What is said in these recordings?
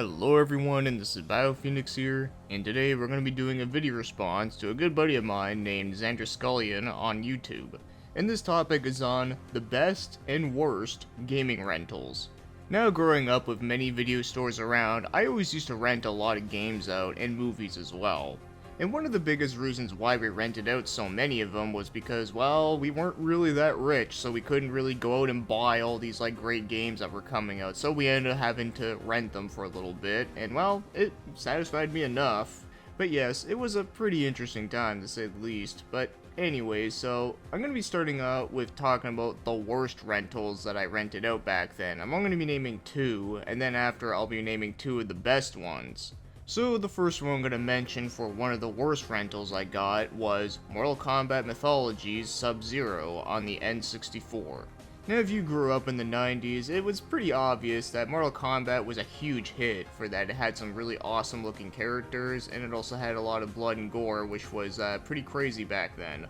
Hello everyone, and this is BioPhoenix here, and today we're going to be doing a video response to a good buddy of mine named Xander Skullion on YouTube. And this topic is on the best and worst gaming rentals. Now, growing up with many video stores around, I always used to rent a lot of games out and movies as well. And one of the biggest reasons why we rented out so many of them was because, well, we weren't really that rich, so we couldn't really go out and buy all these great games that were coming out, so we ended up having to rent them for a little bit, and well, it satisfied me enough. But yes, it was a pretty interesting time to say the least. But anyways, so I'm going to be starting out with talking about the worst rentals that I rented out back then. I'm only going to be naming two, and then after I'll be naming two of the best ones. So the first one I'm going to mention for one of the worst rentals I got was Mortal Kombat Mythologies Sub-Zero on the N64. Now, if you grew up in the 90s, it was pretty obvious that Mortal Kombat was a huge hit for that. It had some really awesome looking characters, and it also had a lot of blood and gore, which was pretty crazy back then.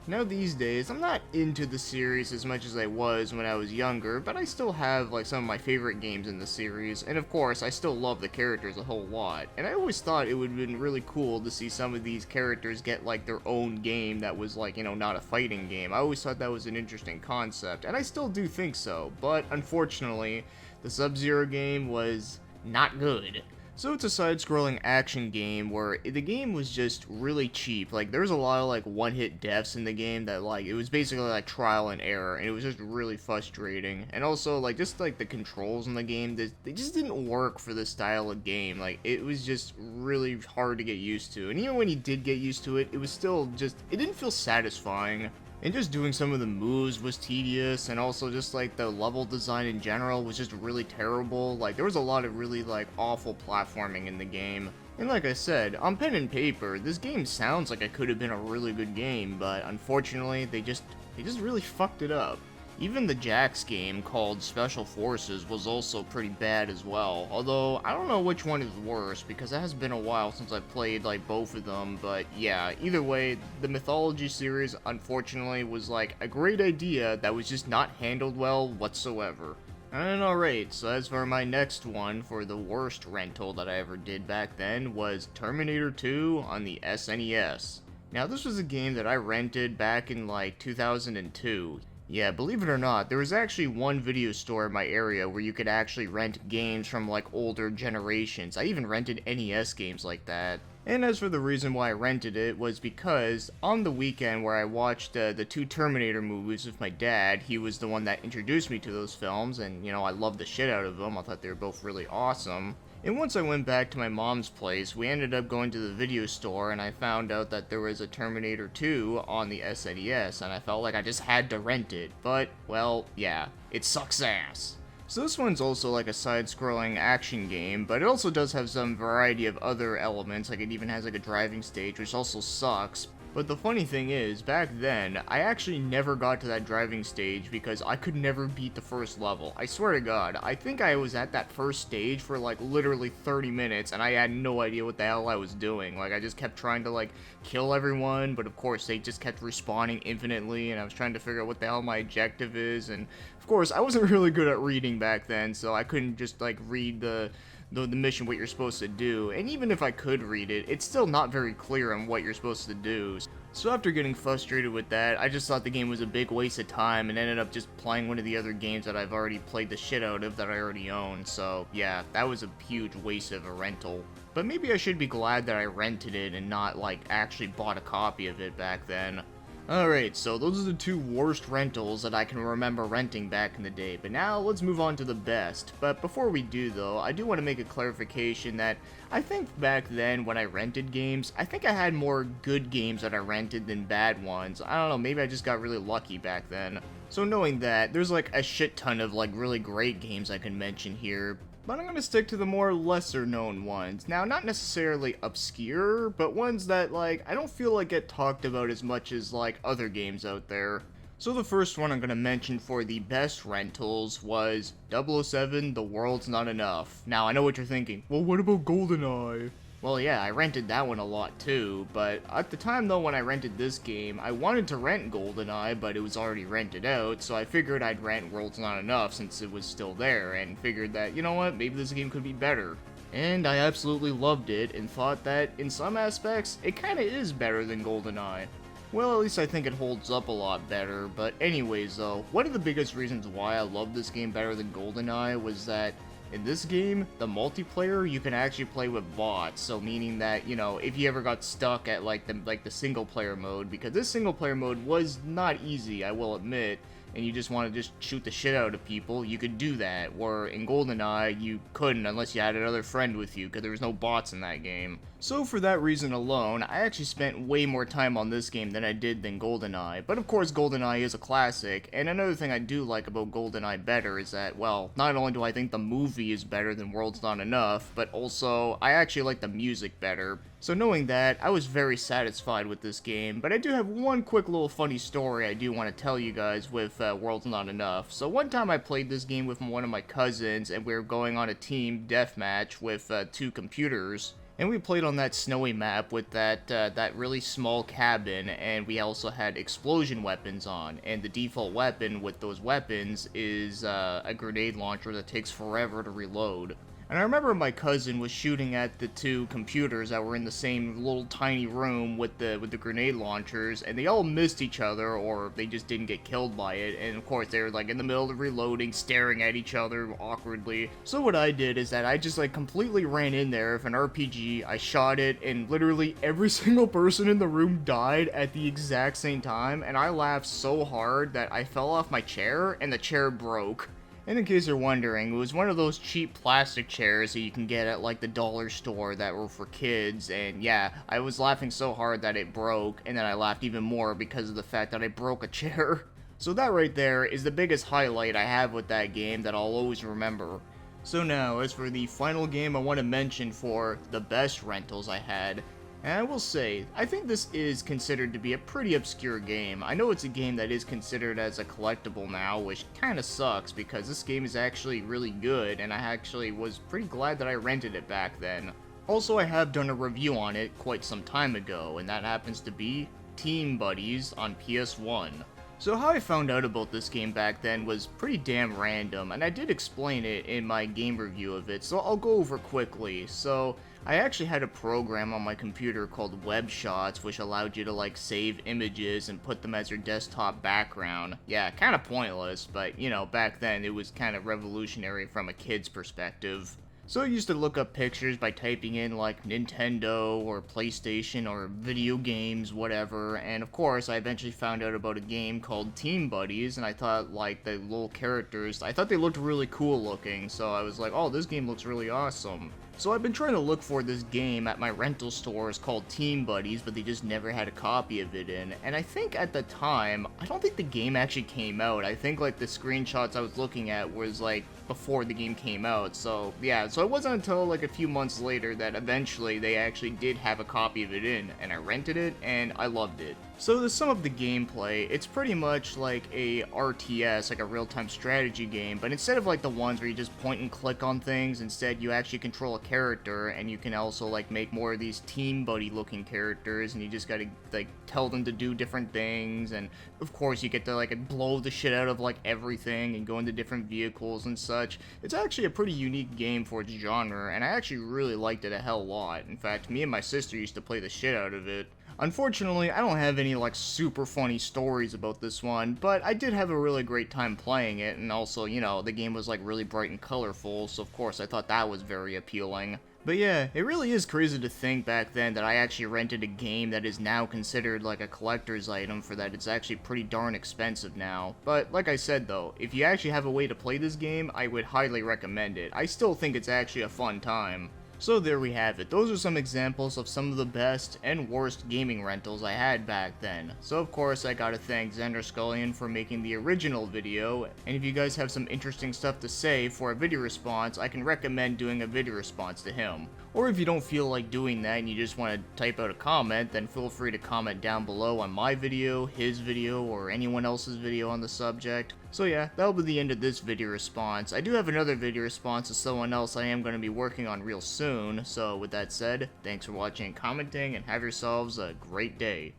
Now these days, I'm not into the series as much as I was when I was younger, but I still have some of my favorite games in the series, and of course, I still love the characters a whole lot. And I always thought it would have been really cool to see some of these characters get their own game that was not a fighting game. I always thought that was an interesting concept, and I still do think so, but unfortunately, the Sub-Zero game was not good. So it's a side-scrolling action game where the game was just really cheap. There was a lot of one-hit deaths in the game that it was basically trial and error, and it was just really frustrating. And also the controls in the game, they just didn't work for the style of game. It was just really hard to get used to. And even when you did get used to it, it was still it didn't feel satisfying. And just doing some of the moves was tedious, and also just the level design in general was just really terrible. There was a lot of really awful platforming in the game. And like I said, on pen and paper, this game sounds like it could have been a really good game, but unfortunately, they just really fucked it up. Even the Jax game called Special Forces was also pretty bad as well, although I don't know which one is worse because it has been a while since I played both of them. But yeah, either way, the Mythology series unfortunately was a great idea that was just not handled well whatsoever. And alright, so as for my next one for the worst rental that I ever did back then was Terminator 2 on the SNES. Now this was a game that I rented back in 2002. Yeah, believe it or not, there was actually one video store in my area where you could actually rent games from older generations. I even rented NES games like that. And as for the reason why I rented it was because on the weekend where I watched the two Terminator movies with my dad, he was the one that introduced me to those films, and I loved the shit out of them. I thought they were both really awesome. And once I went back to my mom's place, we ended up going to the video store, and I found out that there was a Terminator 2 on the SNES, and I felt like I just had to rent it. But, well, yeah, it sucks ass. So this one's also a side-scrolling action game, but it also does have some variety of other elements. It even has a driving stage, which also sucks. But the funny thing is, back then, I actually never got to that driving stage because I could never beat the first level. I swear to God, I think I was at that first stage for literally 30 minutes, and I had no idea what the hell I was doing. I just kept trying to kill everyone, but of course they just kept respawning infinitely, and I was trying to figure out what the hell my objective is, and of course I wasn't really good at reading back then, so I couldn't just read the mission, what you're supposed to do, and even if I could read it, it's still not very clear on what you're supposed to do. So after getting frustrated with that, I just thought the game was a big waste of time and ended up just playing one of the other games that I've already played the shit out of that I already own. So yeah, that was a huge waste of a rental. But maybe I should be glad that I rented it and not actually bought a copy of it back then. Alright, so those are the two worst rentals that I can remember renting back in the day, but now let's move on to the best. But before we do though, I do want to make a clarification that I think back then when I rented games, I think I had more good games that I rented than bad ones. I don't know, maybe I just got really lucky back then. So knowing that, there's a shit ton of really great games I can mention here, but I'm going to stick to the more lesser known ones. Now, not necessarily obscure, but ones that I don't feel get talked about as much as other games out there. So the first one I'm going to mention for the best rentals was 007 The World's Not Enough. Now, I know what you're thinking, well, what about GoldenEye? Well, yeah, I rented that one a lot too, but at the time though when I rented this game, I wanted to rent GoldenEye, but it was already rented out, so I figured I'd rent World's Not Enough since it was still there, and figured that, you know what, maybe this game could be better. and I absolutely loved it and thought that in some aspects it kinda is better than GoldenEye. Well, at least I think it holds up a lot better, but anyways though, one of the biggest reasons why I love this game better than GoldenEye was that in this game, the multiplayer, you can actually play with bots, so meaning that, you know, if you ever got stuck at like the single player mode, because this single player mode was not easy, I will admit, and you just want to just shoot the shit out of people, you could do that, where in GoldenEye, you couldn't unless you had another friend with you, because there was no bots in that game. So for that reason alone, I actually spent way more time on this game than I did than GoldenEye, but of course GoldenEye is a classic, and another thing I do like about GoldenEye better is that, well, not only do I think the movie is better than World's Not Enough, but also, I actually like the music better. So knowing that, I was very satisfied with this game, but I do have one quick little funny story I do want to tell you guys with World's Not Enough. So one time I played this game with one of my cousins, and we were going on a team deathmatch with 2 computers. And we played on that snowy map with that really small cabin, and we also had explosion weapons on. And the default weapon with those weapons is a grenade launcher that takes forever to reload. And I remember my cousin was shooting at the 2 computers that were in the same little tiny room with the grenade launchers, and they all missed each other, or they just didn't get killed by it, and of course they were like in the middle of reloading, staring at each other awkwardly. So what I did is that I just like completely ran in there with an RPG, I shot it, and literally every single person in the room died at the exact same time, and I laughed so hard that I fell off my chair, and the chair broke. And in case you're wondering, it was one of those cheap plastic chairs that you can get at like the dollar store that were for kids, and yeah, I was laughing so hard that it broke, and then I laughed even more because of the fact that I broke a chair. So that right there is the biggest highlight I have with that game that I'll always remember. So now, as for the final game I want to mention for the best rentals I had, and I will say, I think this is considered to be a pretty obscure game. I know it's a game that is considered as a collectible now, which kinda sucks because this game is actually really good, and I actually was pretty glad that I rented it back then. Also, I have done a review on it quite some time ago, and that happens to be Team Buddies on PS1. So how I found out about this game back then was pretty damn random, and I did explain it in my game review of it, so I'll go over quickly. So, I actually had a program on my computer called Web Shots, which allowed you to like save images and put them as your desktop background. Yeah, kinda pointless, but you know, back then it was kinda revolutionary from a kid's perspective. So I used to look up pictures by typing in like Nintendo or PlayStation or video games, whatever, and of course I eventually found out about a game called Team Buddies, and I thought like the little characters, I thought they looked really cool looking, so I was like, oh, this game looks really awesome. So I've been trying to look for this game at my rental stores called Team Buddies, but they just never had a copy of it in, and I think at the time, I don't think the game actually came out. I think like the screenshots I was looking at was like before the game came out, so yeah, so it wasn't until like a few months later that eventually they actually did have a copy of it in, and I rented it, and I loved it. So to sum up the gameplay, it's pretty much like a RTS, like a real-time strategy game, but instead of like the ones where you just point and click on things, instead you actually control a character, and you can also like make more of these team buddy looking characters, and you just gotta like tell them to do different things, and of course you get to like blow the shit out of like everything and go into different vehicles and such. It's actually a pretty unique game for its genre, and I actually really liked it a hell lot. In fact, me and my sister used to play the shit out of it. Unfortunately, I don't have any like super funny stories about this one, but I did have a really great time playing it, and also, you know, the game was like really bright and colorful, so of course I thought that was very appealing. But yeah, it really is crazy to think back then that I actually rented a game that is now considered like a collector's item, for that it's actually pretty darn expensive now. But like I said though, if you actually have a way to play this game, I would highly recommend it. I still think it's actually a fun time. So there we have it. Those are some examples of some of the best and worst gaming rentals I had back then. So of course I gotta thank Xander Skullion for making the original video, and if you guys have some interesting stuff to say for a video response, I can recommend doing a video response to him. Or if you don't feel like doing that and you just want to type out a comment, then feel free to comment down below on my video, his video, or anyone else's video on the subject. So yeah, that'll be the end of this video response. I do have another video response to someone else I am going to be working on real soon, so with that said, thanks for watching and commenting, and have yourselves a great day.